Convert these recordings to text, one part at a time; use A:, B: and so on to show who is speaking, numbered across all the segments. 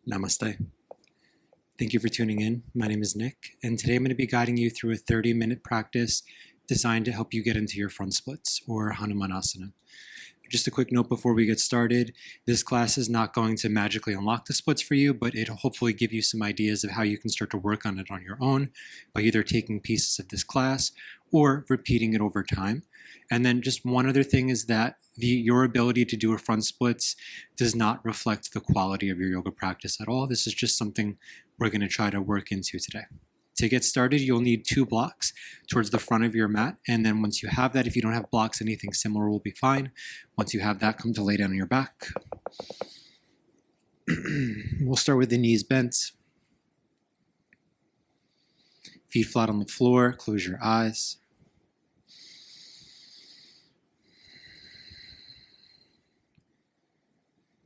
A: Namaste. Thank you for tuning in. My name is Nick, and today I'm going to be guiding you through a 30-minute practice designed to help you get into your front splits, or Hanumanasana. Just a quick note before we get started, this class is not going to magically unlock the splits for you, but it'll hopefully give you some ideas of how you can start to work on it on your own by either taking pieces of this class or repeating it over time. And then just one other thing is that your ability to do a front splits does not reflect the quality of your yoga practice at all. This is just something we're going to try to work into today. To get started, you'll need 2 blocks towards the front of your mat. And then once you have that, if you don't have blocks, anything similar will be fine. Once you have that, come to lay down on your back. We'll start with the knees bent. Feet flat on the floor. Close your eyes.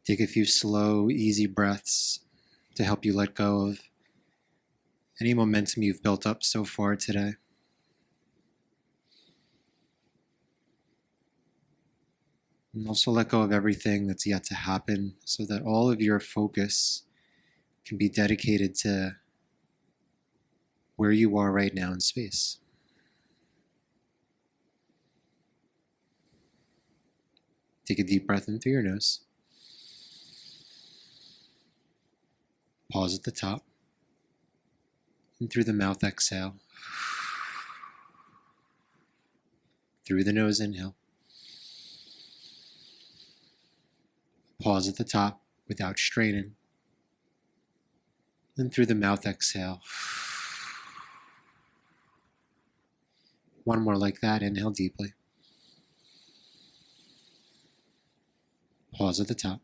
A: Take a few slow, easy breaths to help you let go of any momentum you've built up so far today. And also let go of everything that's yet to happen so that all of your focus can be dedicated to where you are right now in space. Take a deep breath in through your nose. Pause at the top. And through the mouth, exhale. Through the nose, inhale. Pause at the top without straining. And through the mouth, exhale. One more like that. Inhale deeply. Pause at the top.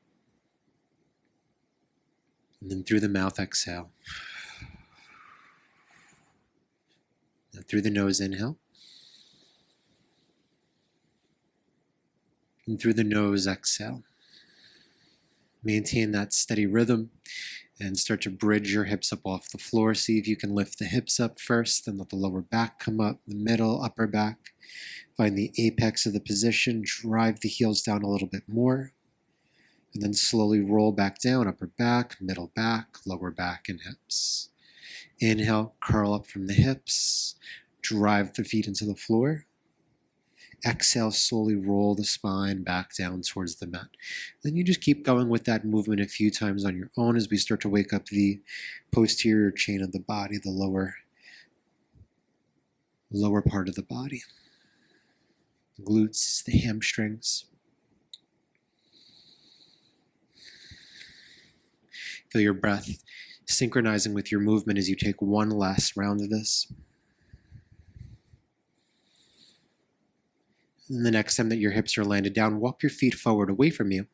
A: And then through the mouth, exhale. Now through the nose, inhale. And through the nose, exhale. Maintain that steady rhythm and start to bridge your hips up off the floor. See if you can lift the hips up first, then let the lower back come up, the middle, upper back. Find the apex of the position, drive the heels down a little bit more. And then slowly roll back down, upper back, middle back, lower back, and hips. Inhale, curl up from the hips, drive the feet into the floor. Exhale, slowly roll the spine back down towards the mat. Then you just keep going with that movement a few times on your own as we start to wake up the posterior chain of the body, the lower part of the body. Glutes, the hamstrings. Feel your breath synchronizing with your movement as you take one last round of this. And the next time that your hips are landed down, walk your feet forward away from you.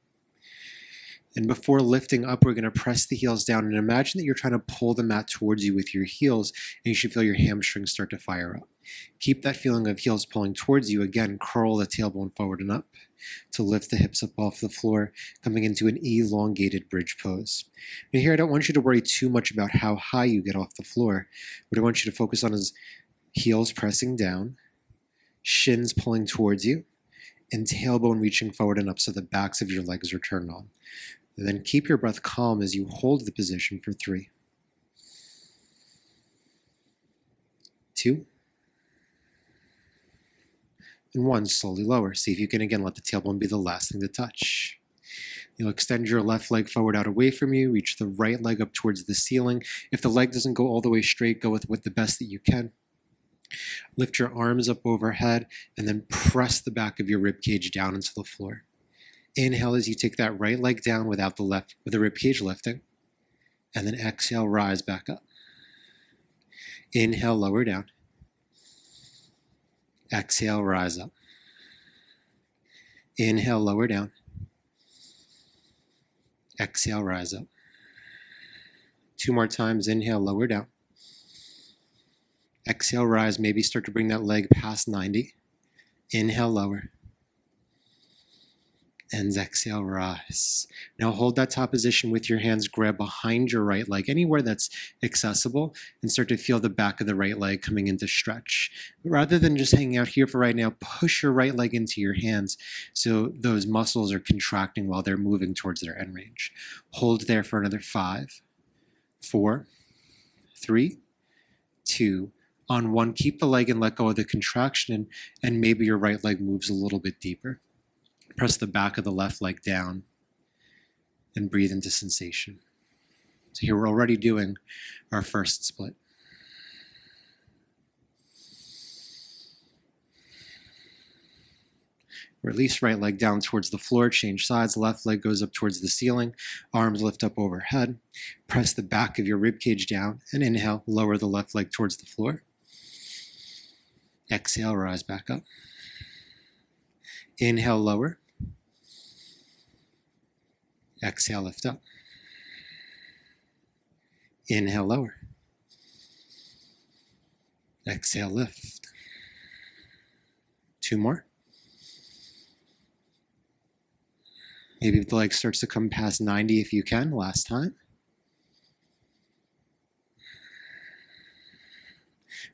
A: And before lifting up, we're going to press the heels down and imagine that you're trying to pull the mat towards you with your heels, and you should feel your hamstrings start to fire up. Keep that feeling of heels pulling towards you. Again, curl the tailbone forward and up to lift the hips up off the floor, coming into an elongated bridge pose. Now here, I don't want you to worry too much about how high you get off the floor. What I want you to focus on is heels pressing down, shins pulling towards you, and tailbone reaching forward and up so the backs of your legs are turned on. And then keep your breath calm as you hold the position for 3, 2, and 1. Slowly lower. See if you can again let the tailbone be the last thing to touch. You'll extend your left leg forward out away from you, reach the right leg up towards the ceiling. If the leg doesn't go all the way straight, go with the best that you can. Lift your arms up overhead and then press the back of your rib cage down into the floor. Inhale as you take that right leg down with the rib cage lifting. And then exhale, rise back up. Inhale, lower down. Exhale, rise up. Inhale, lower down. Exhale, rise up. 2 more times. Inhale, lower down. Exhale, rise. Maybe start to bring that leg past 90. Inhale, lower. And exhale, rise. Now hold that top position with your hands, grab behind your right leg, anywhere that's accessible, and start to feel the back of the right leg coming into stretch. But rather than just hanging out here for right now, push your right leg into your hands so those muscles are contracting while they're moving towards their end range. Hold there for another 5, 4, 3, 2. On 1, keep the leg and let go of the contraction, and maybe your right leg moves a little bit deeper. Press the back of the left leg down and breathe into sensation. So here we're already doing our first split. Release right leg down towards the floor, change sides, left leg goes up towards the ceiling, arms lift up overhead. Press the back of your rib cage down and inhale, lower the left leg towards the floor. Exhale, rise back up. Inhale, lower. Exhale, lift up. Inhale, lower. Exhale, lift. 2 more. Maybe if the leg starts to come past 90 if you can, last time.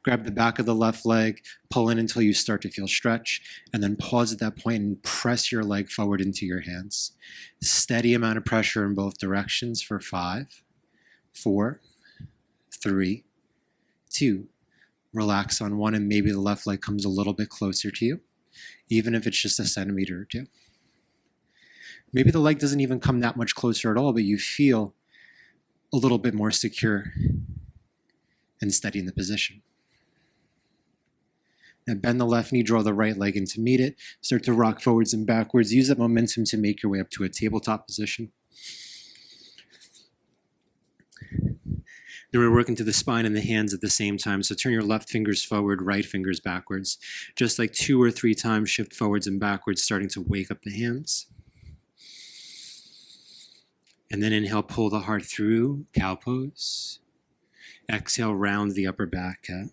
A: Grab the back of the left leg, pull in until you start to feel stretch, and then pause at that point and press your leg forward into your hands. Steady amount of pressure in both directions for 5, 4, 3, 2. Relax on 1, and maybe the left leg comes a little bit closer to you, even if it's just a centimeter or 2. Maybe the leg doesn't even come that much closer at all, but you feel a little bit more secure and steady in the position. Now bend the left knee, draw the right leg in to meet it. Start to rock forwards and backwards. Use that momentum to make your way up to a tabletop position. Then we're working to the spine and the hands at the same time. So turn your left fingers forward, right fingers backwards. Just like 2 or 3 times, shift forwards and backwards, starting to wake up the hands. And then inhale, pull the heart through, cow pose. Exhale, round the upper back, cat.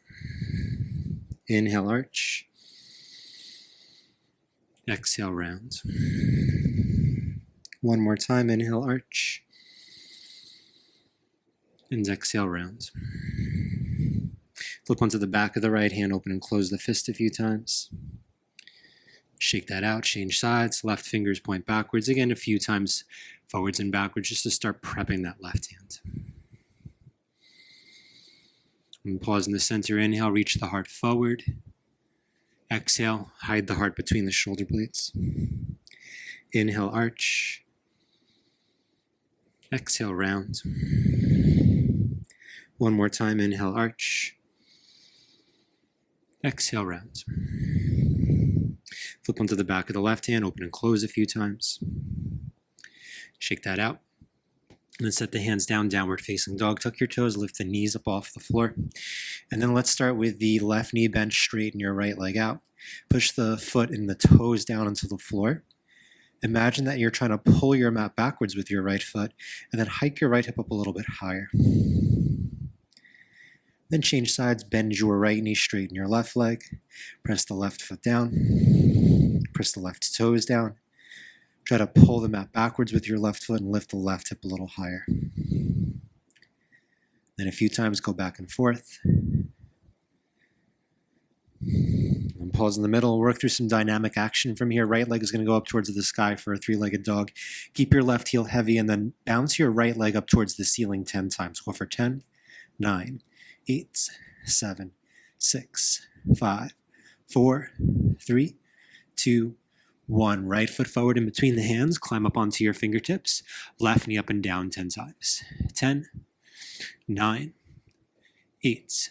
A: Inhale, arch. Exhale, round. 1 more time, inhale, arch. And exhale, round. Flip onto the back of the right hand, open and close the fist a few times. Shake that out, change sides, left fingers point backwards. Again, a few times forwards and backwards, just to start prepping that left hand. And pause in the center, inhale, reach the heart forward. Exhale, hide the heart between the shoulder blades. Inhale, arch. Exhale, round. 1 more time, inhale, arch. Exhale, round. Flip onto the back of the left hand, open and close a few times. Shake that out. And then set the hands down, downward facing dog. Tuck your toes, lift the knees up off the floor. And then let's start with the left knee bent, straighten your right leg out. Push the foot and the toes down onto the floor. Imagine that you're trying to pull your mat backwards with your right foot, and then hike your right hip up a little bit higher. Then change sides, bend your right knee, straighten your left leg. Press the left foot down. Press the left toes down. Try to pull the mat backwards with your left foot and lift the left hip a little higher. Then a few times go back and forth. And pause in the middle. Work through some dynamic action from here. Right leg is going to go up towards the sky for a 3-legged dog. Keep your left heel heavy and then bounce your right leg up towards the ceiling 10 times. Go for 10, 9, 8, 7, 6, 5, 4, 3, 2, 1. Right foot forward in between the hands. Climb up onto your fingertips. Left knee up and down 10 times. 10, 9, 8,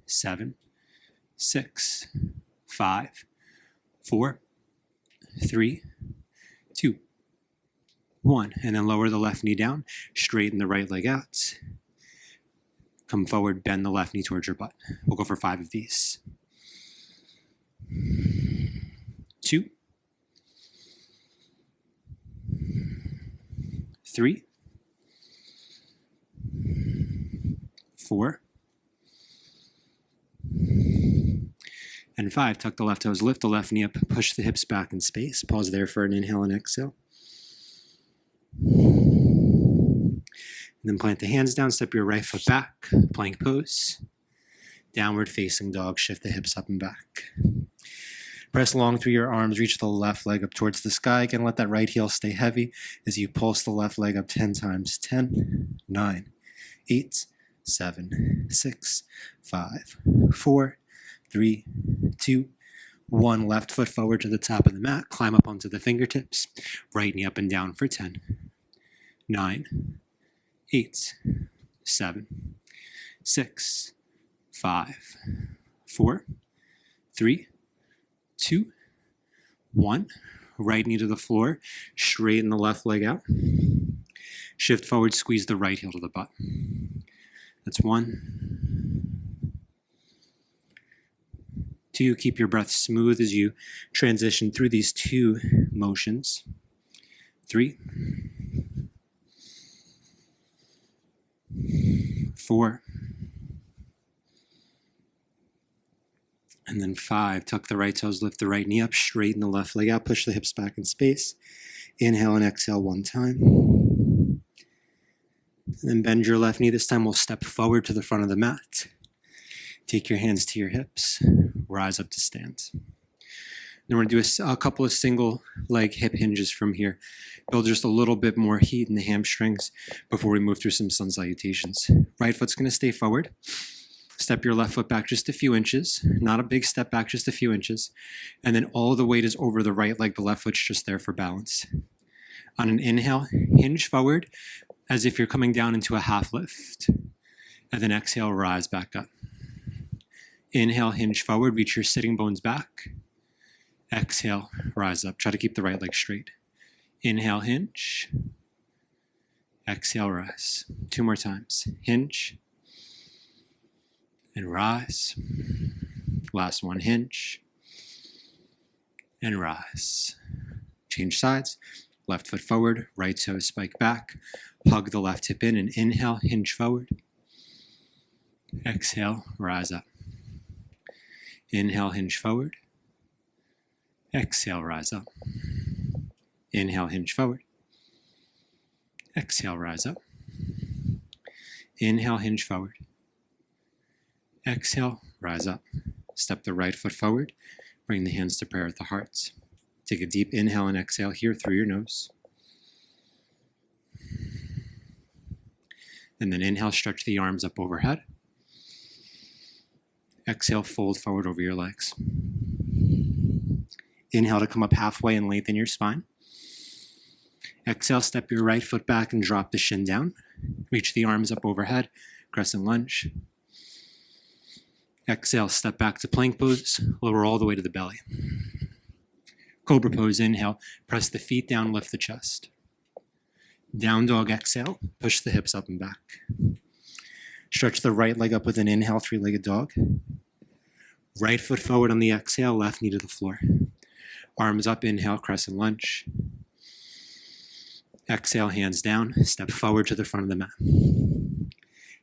A: 7, 6, 5, 4, 3, 2, 1. And then lower the left knee down. Straighten the right leg out. Come forward, bend the left knee towards your butt. We'll go for 5 of these. 2, 3, 4, and 5. Tuck the left toes, lift the left knee up, push the hips back in space. Pause there for an inhale and exhale. And then plant the hands down, step your right foot back, plank pose. Downward facing dog, shift the hips up and back. Press long through your arms, reach the left leg up towards the sky. Again, let that right heel stay heavy as you pulse the left leg up 10 times. 10, 9, 8, 7, 6, 5, 4, 3, 2, 1. Left foot forward to the top of the mat. Climb up onto the fingertips. Right knee up and down for 10, 9, 8, 7, 6, 5, 4, 3, 2, 1. Right knee to the floor. Straighten the left leg out. Shift forward, squeeze the right heel to the butt. That's 1, 2. Keep your breath smooth as you transition through these 2 motions. 3, 4, and then 5. Tuck the right toes, lift the right knee up, straighten the left leg out, push the hips back in space. Inhale and exhale 1 time. And then bend your left knee. This time we'll step forward to the front of the mat. Take your hands to your hips. Rise up to stand. Then we're going to do a couple of single leg hip hinges from here. Build just a little bit more heat in the hamstrings before we move through some sun salutations. Right foot's going to stay forward. Step your left foot back just a few inches. Not a big step back, just a few inches. And then all the weight is over the right leg. The left foot's just there for balance. On an inhale, hinge forward as if you're coming down into a half lift. And then exhale, rise back up. Inhale, hinge forward, reach your sitting bones back. Exhale, rise up. Try to keep the right leg straight. Inhale, hinge. Exhale, rise. 2 more times. Hinge. And rise. Last one, hinge. And rise. Change sides. Left foot forward, right toe spike back. Hug the left hip in and inhale, hinge forward. Exhale, rise up. Inhale, hinge forward. Exhale, rise up. Inhale, hinge forward. Exhale, rise up. Inhale, hinge forward. Exhale, rise up. Step the right foot forward. Bring the hands to prayer at the heart. Take a deep inhale and exhale here through your nose. And then inhale, stretch the arms up overhead. Exhale, fold forward over your legs. Inhale to come up halfway and lengthen your spine. Exhale, step your right foot back and drop the shin down. Reach the arms up overhead, crescent lunge. Exhale, step back to plank pose, lower all the way to the belly. Cobra pose, inhale, press the feet down, lift the chest. Down dog, exhale, push the hips up and back. Stretch the right leg up with an inhale, 3-legged dog. Right foot forward on the exhale, left knee to the floor. Arms up, inhale, crescent lunge. Exhale, hands down, step forward to the front of the mat.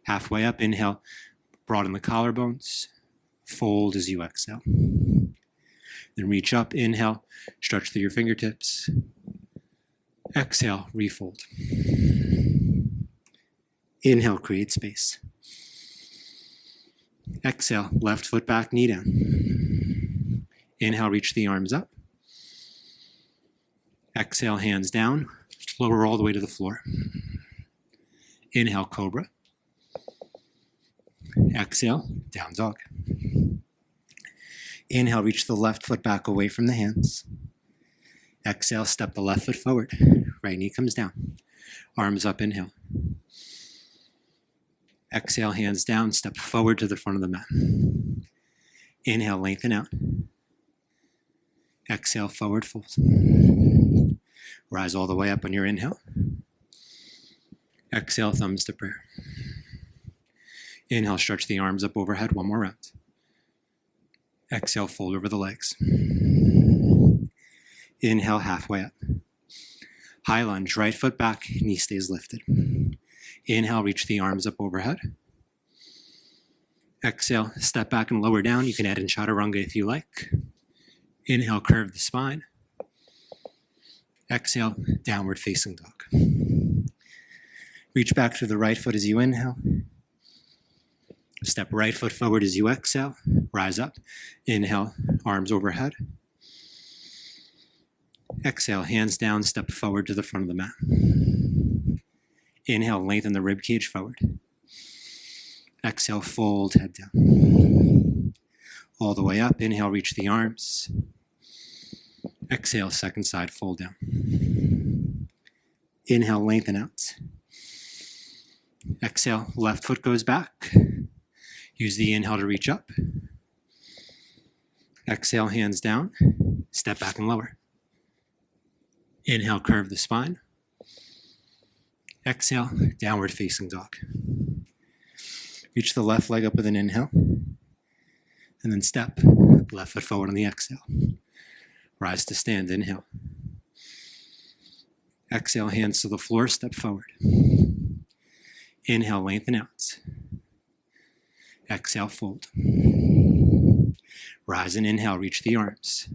A: Halfway up, inhale, broaden the collarbones. Fold as you exhale. Then reach up, inhale, stretch through your fingertips. Exhale, refold. Inhale, create space. Exhale, left foot back, knee down. Inhale, reach the arms up. Exhale, hands down, lower all the way to the floor. Inhale, cobra. Exhale, down dog. Inhale, reach the left foot back away from the hands. Exhale, step the left foot forward. Right knee comes down. Arms up, inhale. Exhale, hands down, step forward to the front of the mat. Inhale, lengthen out. Exhale, forward fold. Rise all the way up on your inhale. Exhale, thumbs to prayer. Inhale, stretch the arms up overhead. 1 more round. Exhale, fold over the legs. Inhale, halfway up. High lunge, right foot back, knee stays lifted. Inhale, reach the arms up overhead. Exhale, step back and lower down. You can add in chaturanga if you like. Inhale, curve the spine. Exhale, downward facing dog. Reach back through the right foot as you inhale. Step right foot forward as you exhale. Rise up. Inhale, arms overhead. Exhale, hands down, step forward to the front of the mat. Inhale, lengthen the rib cage forward. Exhale, fold, head down. All the way up. Inhale, reach the arms. Exhale, second side, fold down. Inhale, lengthen out. Exhale, left foot goes back. Use the inhale to reach up. Exhale, hands down. Step back and lower. Inhale, curve the spine. Exhale, downward facing dog. Reach the left leg up with an inhale. And then step, left foot forward on the exhale. Rise to stand, inhale. Exhale, hands to the floor, step forward. Inhale, lengthen out. Exhale, fold. Rise and inhale, reach the arms.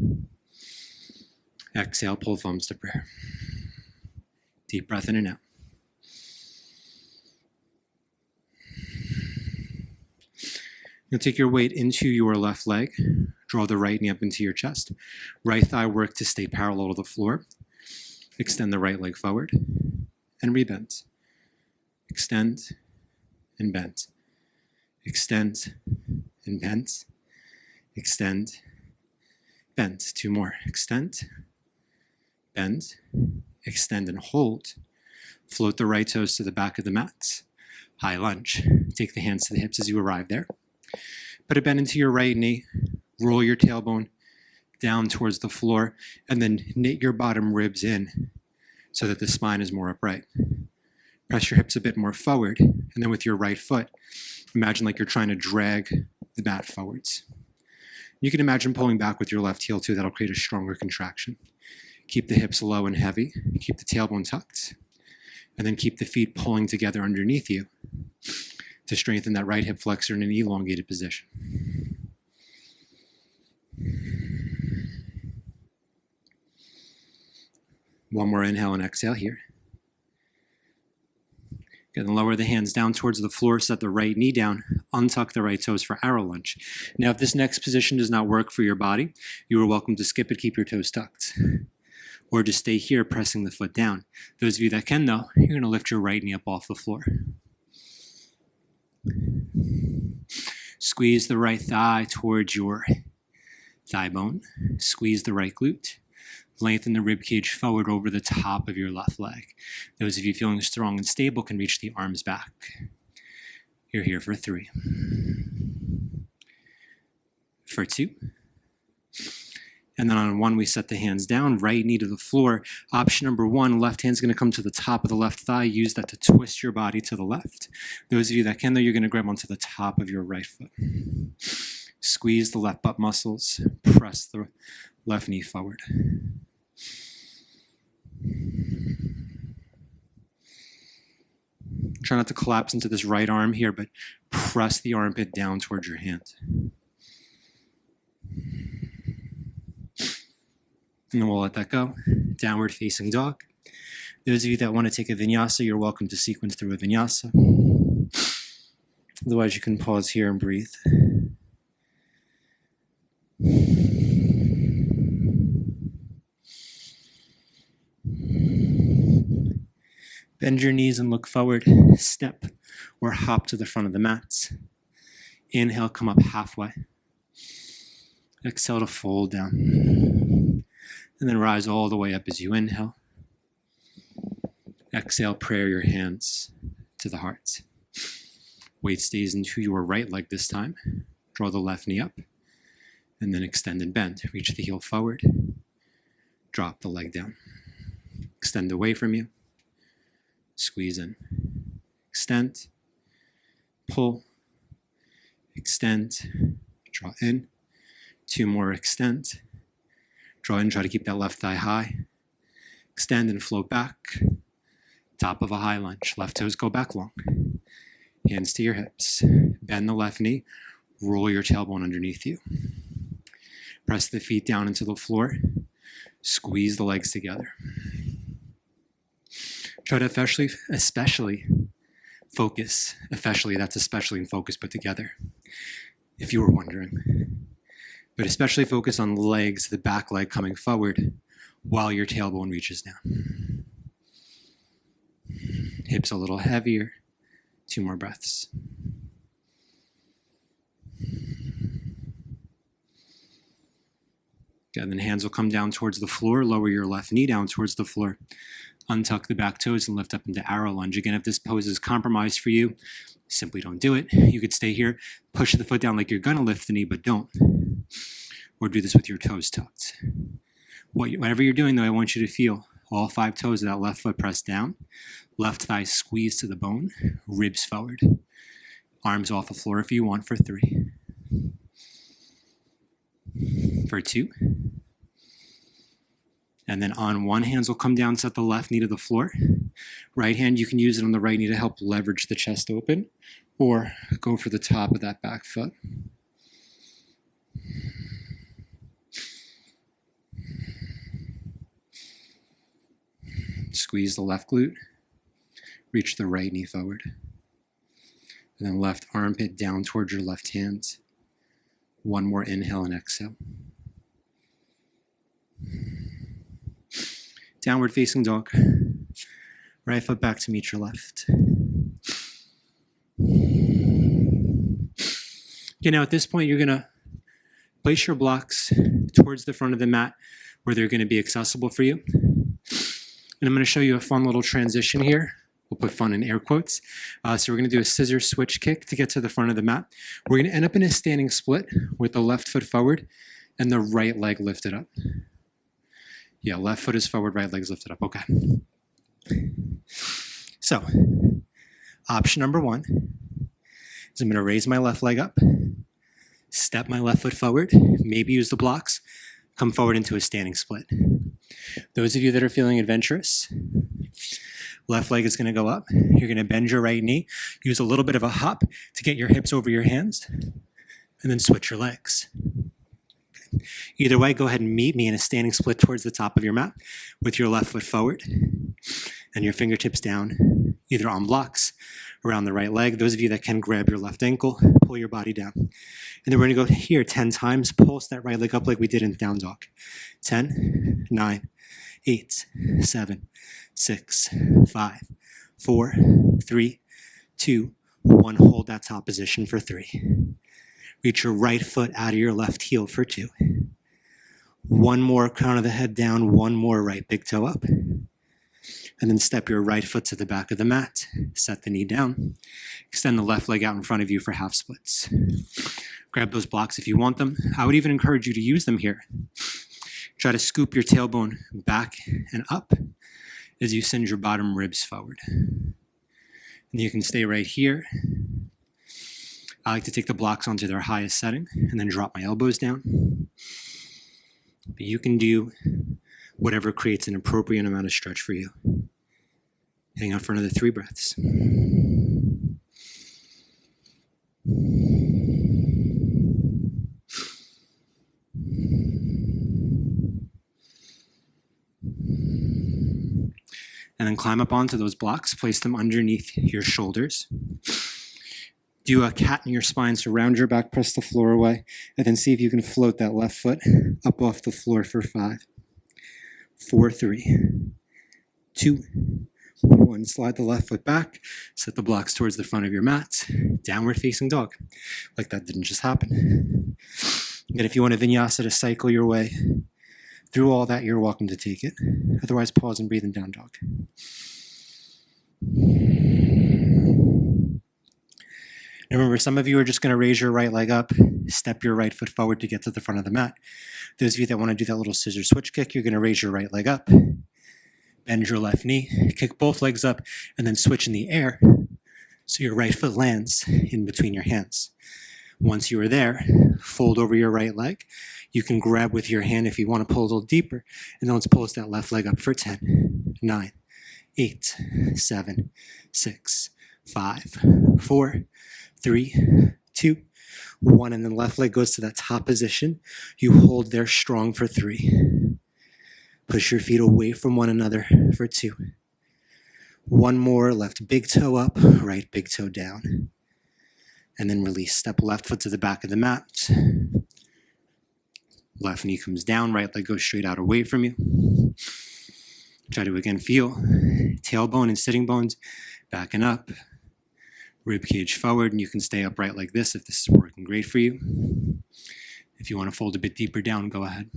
A: Exhale, pull thumbs to prayer. Deep breath in and out. Now take your weight into your left leg. Draw the right knee up into your chest. Right thigh work to stay parallel to the floor. Extend the right leg forward and rebend. Extend and bend. Extend and bend. Extend, bend. Two more. Extend, bend, extend and hold. Float the right toes to the back of the mat. High lunge. Take the hands to the hips as you arrive there. Put a bend into your right knee. Roll your tailbone down towards the floor and then knit your bottom ribs in so that the spine is more upright. Press your hips a bit more forward, and then with your right foot, imagine like you're trying to drag the mat forwards. You can imagine pulling back with your left heel too. That'll create a stronger contraction. Keep the hips low and heavy. Keep the tailbone tucked. And then keep the feet pulling together underneath you to strengthen that right hip flexor in an elongated position. One more inhale and exhale here. Good, and lower the hands down towards the floor, set the right knee down, untuck the right toes for arrow lunge. Now, if this next position does not work for your body, you are welcome to skip it, keep your toes tucked. Or just stay here, pressing the foot down. Those of you that can, though, you're going to lift your right knee up off the floor. Squeeze the right thigh towards your thigh bone. Squeeze the right glute. Lengthen the rib cage forward over the top of your left leg. Those of you feeling strong and stable can reach the arms back. You're here for 3. For 2. And then on 1, we set the hands down, right knee to the floor. Option number 1, left hand's going to come to the top of the left thigh. Use that to twist your body to the left. Those of you that can, though, you're going to grab onto the top of your right foot. Squeeze the left butt muscles. Press the left knee forward. Try not to collapse into this right arm here, but press the armpit down towards your hand. And then we'll let that go. Downward facing dog. Those of you that want to take a vinyasa, you're welcome to sequence through a vinyasa. Otherwise, you can pause here and breathe. Bend your knees and look forward. Step or hop to the front of the mat. Inhale, come up halfway. Exhale to fold down. And then rise all the way up as you inhale. Exhale, prayer your hands to the heart. Weight stays into your right leg this time. Draw the left knee up. And then extend and bend. Reach the heel forward. Drop the leg down. Extend away from you. Squeeze in. Extend. Pull. Extend. Draw in. 2 more. Extend. Draw in. Try to keep that left thigh high. Extend and float back. Top of a high lunge. Left toes go back long. Hands to your hips. Bend the left knee. Roll your tailbone underneath you. Press the feet down into the floor. Squeeze the legs together. Try to especially focus. That's especially and focus put together, if you were wondering. But especially focus on legs, the back leg coming forward while your tailbone reaches down. Hips a little heavier. 2 more breaths. Good, and then hands will come down towards the floor. Lower your left knee down towards the floor. Untuck the back toes and lift up into arrow lunge. Again, if this pose is compromised for you, simply don't do it. You could stay here, push the foot down like you're gonna lift the knee, but don't. Or do this with your toes tucked. Whatever you're doing though, I want you to feel all 5 toes of that left foot pressed down, left thigh squeezed to the bone, ribs forward. Arms off the floor if you want for 3. For 2. And then on one hands will come down, set the left knee to the floor. Right hand, you can use it on the right knee to help leverage the chest open, or go for the top of that back foot. Squeeze the left glute, reach the right knee forward. And then left armpit down towards your left hand. One more inhale and exhale. Downward facing dog. Right foot back to meet your left. Okay, now at this point, you're gonna place your blocks towards the front of the mat where they're gonna be accessible for you. And I'm gonna show you a fun little transition here. We'll put fun in air quotes. So we're gonna do a scissor switch kick to get to the front of the mat. We're gonna end up in a standing split with the left foot forward and the right leg lifted up. Yeah, left foot is forward, right leg's lifted up. Okay. So, option number 1 is I'm going to raise my left leg up, step my left foot forward, maybe use the blocks, come forward into a standing split. Those of you that are feeling adventurous, left leg is going to go up. You're going to bend your right knee, use a little bit of a hop to get your hips over your hands, and then switch your legs. Either way, go ahead and meet me in a standing split towards the top of your mat with your left foot forward and your fingertips down, either on blocks, around the right leg. Those of you that can, grab your left ankle, pull your body down. And then we're gonna go here 10 times, pulse that right leg up like we did in down dog. 10, 9, 8, 7, 6, 5, 4, 3, 2, 1. Hold that top position for 3. Reach your right foot out of your left heel for 2. One more, crown of the head down, one more right big toe up. And then step your right foot to the back of the mat. Set the knee down. Extend the left leg out in front of you for half splits. Grab those blocks if you want them. I would even encourage you to use them here. Try to scoop your tailbone back and up as you send your bottom ribs forward. And you can stay right here. I like to take the blocks onto their highest setting and then drop my elbows down. But you can do whatever creates an appropriate amount of stretch for you. Hang out for another 3 breaths. And then climb up onto those blocks, place them underneath your shoulders. Do a cat in your spine, so round your back, press the floor away, and then see if you can float that left foot up off the floor for 5, 4, 3, 2, 1. Slide the left foot back, set the blocks towards the front of your mat, downward facing dog. Like that didn't just happen. And if you want a vinyasa to cycle your way through all that, you're welcome to take it. Otherwise, pause and breathe in down dog. Remember, some of you are just going to raise your right leg up, step your right foot forward to get to the front of the mat. Those of you that want to do that little scissor switch kick, you're going to raise your right leg up, bend your left knee, kick both legs up, and then switch in the air so your right foot lands in between your hands. Once you are there, fold over your right leg. You can grab with your hand if you want to pull a little deeper, and then let's pulse that left leg up for 10, 9, 8, 7, 6, 5, 4, 3, 2, 1, and then left leg goes to that top position. You hold there strong for 3. Push your feet away from one another for 2. One more, left big toe up, right big toe down. And then release. Step left foot to the back of the mat. Left knee comes down, right leg goes straight out away from you. Try to again feel tailbone and sitting bones Backing up, rib cage forward, and you can stay upright like this if this is working great for you. If you want to fold a bit deeper down, go ahead.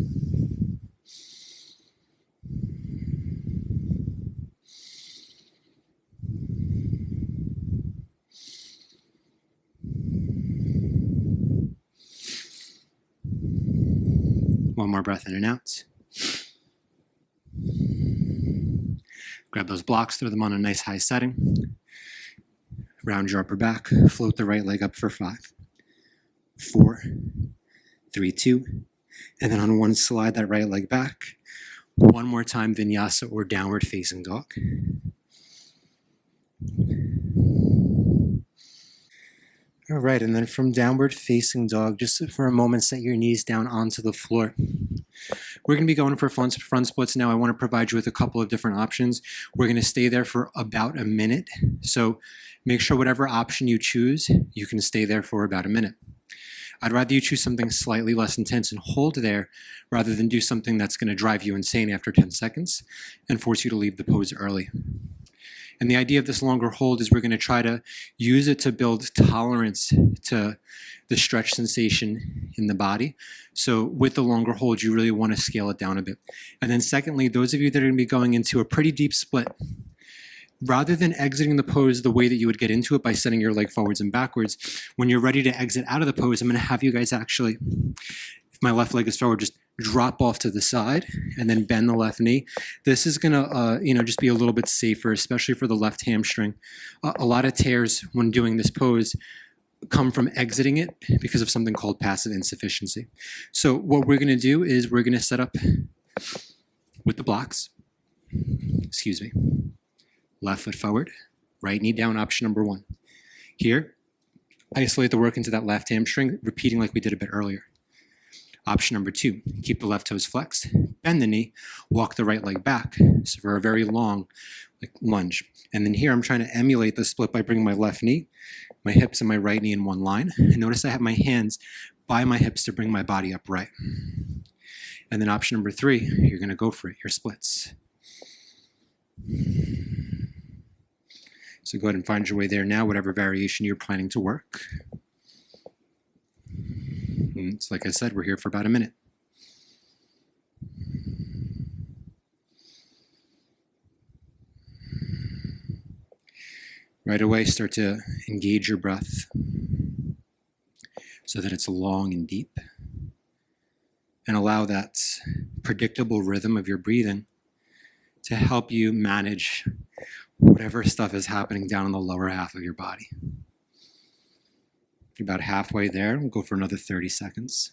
A: One more breath in and out. Grab those blocks, throw them on a nice high setting. Round your upper back, float the right leg up for 5, 4, 3, 2, and then on one slide that right leg back. One more time, Vinyasa or downward facing dog. All right, and then from downward facing dog, just for a moment, set your knees down onto the floor. We're going to be going for front splits now. I want to provide you with a couple of different options. We're going to stay there for about a minute. So make sure whatever option you choose, you can stay there for about a minute. I'd rather you choose something slightly less intense and hold there rather than do something that's going to drive you insane after 10 seconds and force you to leave the pose early. And the idea of this longer hold is we're going to try to use it to build tolerance to the stretch sensation in the body. So with the longer hold, you really want to scale it down a bit. And then secondly, those of you that are going to be going into a pretty deep split, rather than exiting the pose the way that you would get into it by setting your leg forwards and backwards, when you're ready to exit out of the pose, I'm going to have you guys actually, if my left leg is forward, just drop off to the side and then bend the left knee. This is going to, just be a little bit safer, especially for the left hamstring. A lot of tears when doing this pose come from exiting it because of something called passive insufficiency. So what we're going to do is we're going to set up with the blocks. Excuse me. Left foot forward, right knee down, option number 1. Here, isolate the work into that left hamstring, repeating like we did a bit earlier. Option number 2, keep the left toes flexed, bend the knee, walk the right leg back, so for a very long lunge. And then here I'm trying to emulate the split by bringing my left knee, my hips and my right knee in one line. And notice I have my hands by my hips to bring my body upright. And then option number 3, you're going to go for it, your splits. So go ahead and find your way there now, whatever variation you're planning to work. And it's like I said, we're here for about a minute. Right away, start to engage your breath so that it's long and deep. And allow that predictable rhythm of your breathing to help you manage whatever stuff is happening down in the lower half of your body. You're about halfway there. We'll go for another 30 seconds.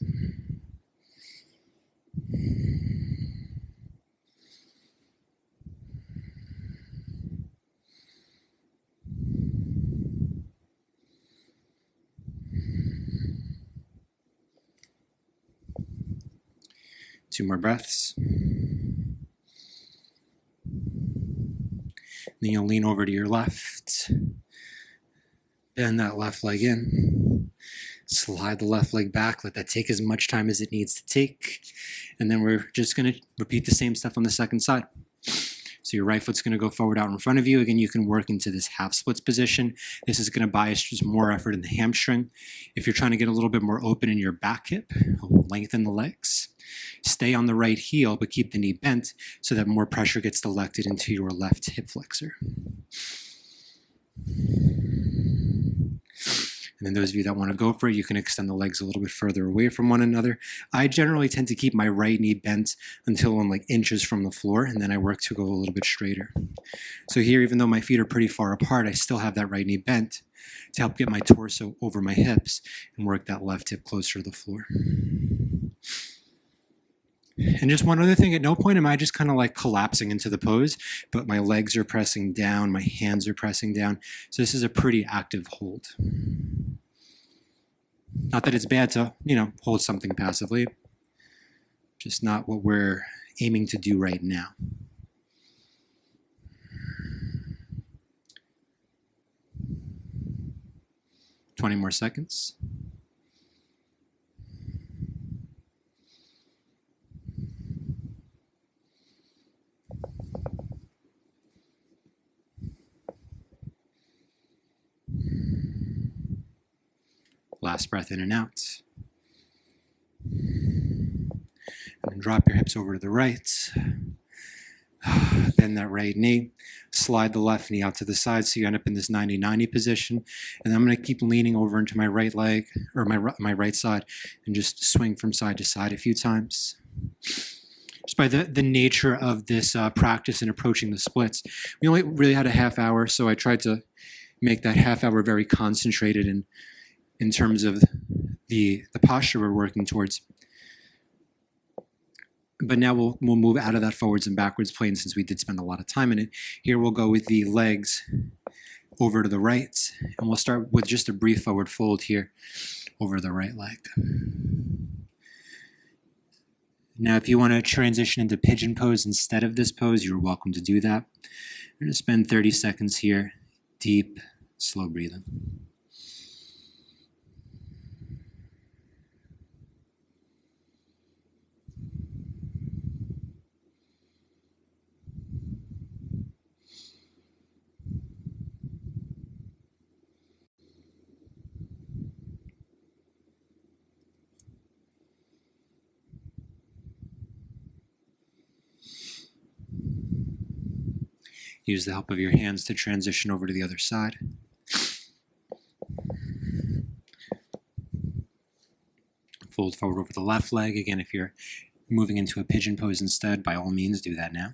A: Two more breaths. Then you'll lean over to your left. Bend that left leg in. Slide the left leg back. Let that take as much time as it needs to take. And then we're just going to repeat the same stuff on the second side. So your right foot's going to go forward out in front of you. Again, you can work into this half splits position. This is going to buy us just more effort in the hamstring. If you're trying to get a little bit more open in your back hip, lengthen the legs. Stay on the right heel, but keep the knee bent so that more pressure gets deflected into your left hip flexor. And then those of you that want to go for it, you can extend the legs a little bit further away from one another. I generally tend to keep my right knee bent until I'm like inches from the floor, and then I work to go a little bit straighter. So here, even though my feet are pretty far apart, I still have that right knee bent to help get my torso over my hips and work that left hip closer to the floor. And just one other thing, at no point am I just kind of like collapsing into the pose, but my legs are pressing down, my hands are pressing down. So this is a pretty active hold. Not that it's bad to, hold something passively, just not what we're aiming to do right now. Twenty more seconds. last breath in and out. And then drop your hips over to the right. Bend that right knee. Slide the left knee out to the side so you end up in this 90-90 position. And I'm going to keep leaning over into my right leg, or my right side, and just swing from side to side a few times. Just by the nature of this practice and approaching the splits, we only really had a half hour, so I tried to make that half hour very concentrated in terms of the posture we're working towards. But now we'll move out of that forwards and backwards plane since we did spend a lot of time in it. Here we'll go with the legs over to the right, and we'll start with just a brief forward fold here over the right leg. Now, if you want to transition into pigeon pose instead of this pose, you're welcome to do that. We're going to spend 30 seconds here, deep, slow breathing. Use the help of your hands to transition over to the other side. Fold forward over the left leg. Again, if you're moving into a pigeon pose instead, by all means, do that now.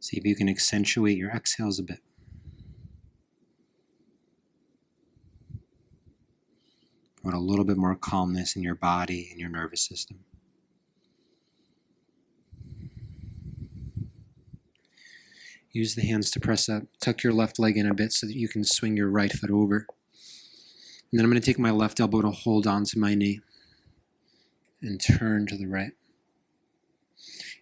A: See if you can accentuate your exhales a bit. Put a little bit more calmness in your body and your nervous system. Use the hands to press up. Tuck your left leg in a bit so that you can swing your right foot over. And then I'm going to take my left elbow to hold onto my knee and turn to the right.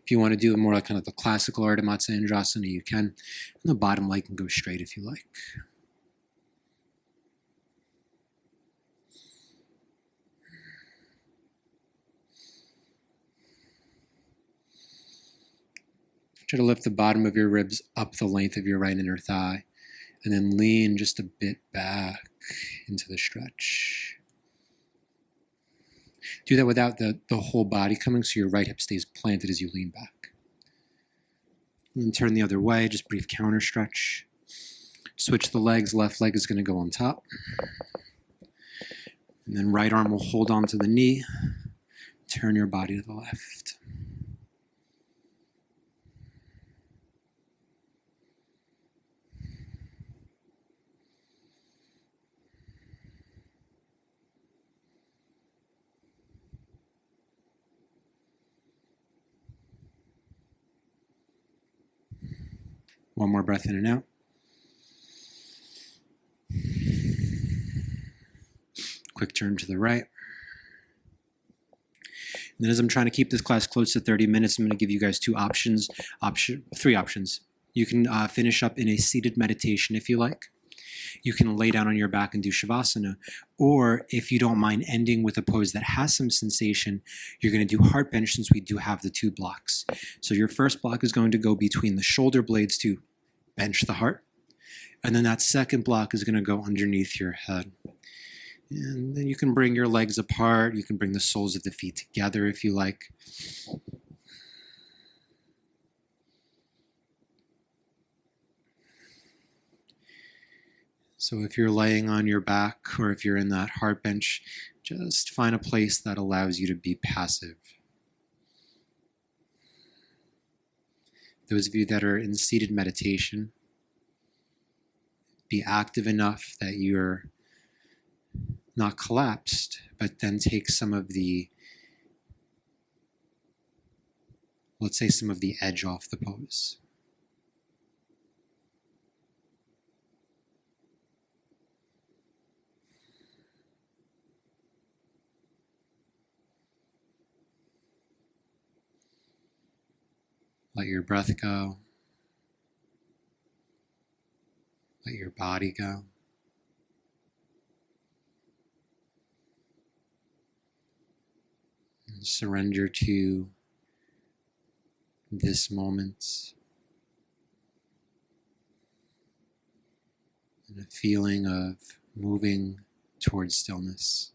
A: If you want to do it more like kind of the classical Ardha Matsyendrasana, you can. And the bottom leg can go straight if you like. Try to lift the bottom of your ribs up the length of your right inner thigh, and then lean just a bit back into the stretch. Do that without the whole body coming, so your right hip stays planted as you lean back. And then turn the other way, just brief counter stretch. Switch the legs, left leg is going to go on top. And then right arm will hold on to the knee. Turn your body to the left. One more breath in and out. Quick turn to the right. And then as I'm trying to keep this class close to 30 minutes, I'm going to give you guys three options. You can finish up in a seated meditation if you like. You can lay down on your back and do Shavasana. Or if you don't mind ending with a pose that has some sensation, you're going to do heart bench since we do have the two blocks. So your first block is going to go between the shoulder blades to bench the heart. And then that second block is going to go underneath your head. And then you can bring your legs apart. You can bring the soles of the feet together if you like. So if you're laying on your back or if you're in that heart bench, just find a place that allows you to be passive. Those of you that are in seated meditation, be active enough that you're not collapsed, but then take some of the, let's say, some of the edge off the pose. Let your breath go. Let your body go. Surrender to this moment and a feeling of moving towards stillness.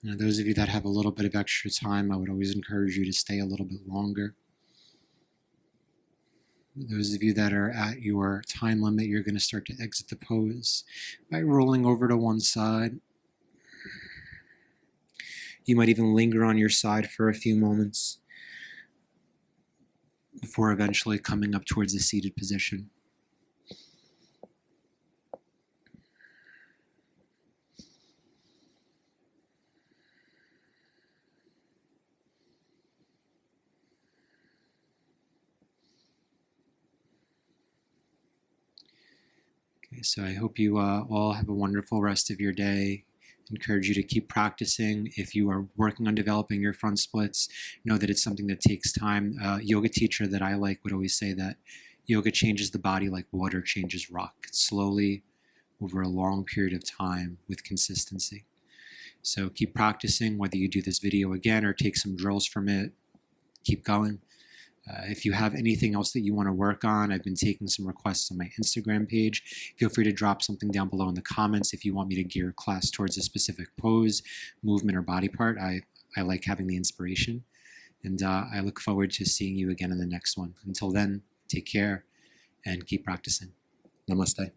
A: Now, those of you that have a little bit of extra time, I would always encourage you to stay a little bit longer. Those of you that are at your time limit, you're going to start to exit the pose by rolling over to one side. You might even linger on your side for a few moments before eventually coming up towards the seated position. Okay, so I hope you all have a wonderful rest of your day. Encourage you to keep practicing. If you are working on developing your front splits, know that it's something that takes time. Yoga teacher that I like would always say that yoga changes the body like water changes rock, slowly over a long period of time with consistency. So keep practicing, whether you do this video again or take some drills from it, keep going. If you have anything else that you want to work on, I've been taking some requests on my Instagram page. Feel free to drop something down below in the comments if you want me to gear class towards a specific pose, movement, or body part. I like having the inspiration. And I look forward to seeing you again in the next one. Until then, take care and keep practicing. Namaste.